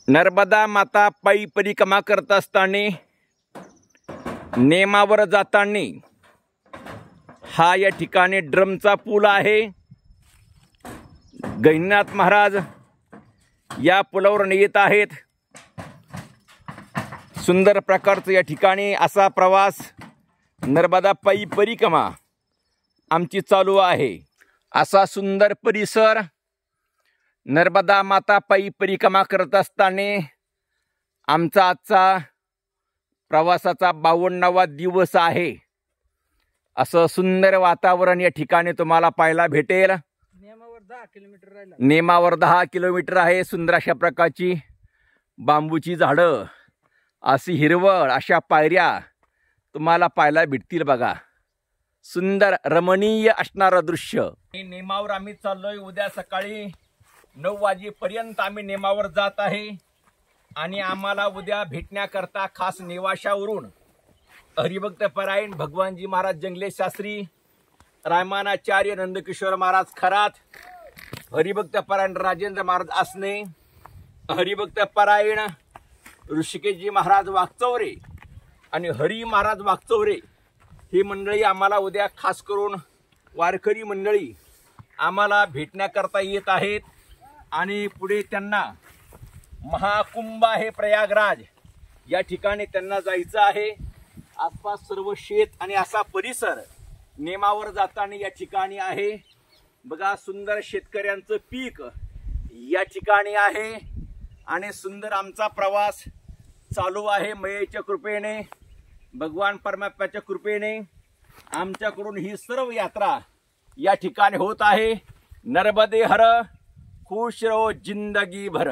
नर्मदा माता पायी परिक्रमा करत असताना नेमावर जाताना हा या ठिकाणी ड्रमचा पूल आहे। गहिनीनाथ महाराज या पुलावर येत आहेत। सुंदर प्रकारचा या ठिकाणी असा प्रवास नर्मदा पायी परिक्रमा आमची चालू आहे। असा सुंदर परिसर नर्मदा माता पायी परिक्रमा करत असताना आमचा आजचा प्रवासाचा 52वा दिवस आहे। असं सुंदर वातावरण या ठिकाणी तुम्हाला पाहायला भेटेल। नेमावर 10 किलोमीटर आहे। सुंदर अशा प्रकारची बांबूची झाडं, अशी हिरवळ अशा पायऱ्या तुम्हाला पाहायला भेटतील बघा। सुंदर रमणीय असणारं दृश्य। नेमावर आम्ही चाललोय। उद्या सकाळी 9 वाजेपर्यंत आम्ही नेमावर जात आहे आणि आम्हाला उद्या भेटण्याकरता खास नेवाशावरून हरिभक्त परायण भगवानजी महाराज जंगले शास्त्री, रायमानाचार्य नंदकिशोर महाराज खरात, हरिभक्त परायण राजेंद्र महाराज आसने, हरिभक्त परायण ऋषिकेशजी महाराज वागचौरे आणि हरी महाराज वागचौरे ही मंडळी आम्हाला उद्या खास करून वारकरी मंडळी आम्हाला भेटण्याकरता येत आहेत। आणि पुढे त्यांना महाकुंभ आहे प्रयागराज या ठिकाणी त्यांना जायचं आहे। आसपास सर्व शेत आणि असा परिसर नेमावर जाताना या ठिकाणी आहे बघा। सुंदर शेतकऱ्यांचं पीक या ठिकाणी आहे आणि सुंदर आमचा प्रवास चालू आहे। मयेच्या कृपेने, भगवान परमात्म्याच्या कृपेने आमच्याकडून ही सर्व यात्रा या ठिकाणी होत आहे। नर्मदे हर खुश रहो जिंदगी भर।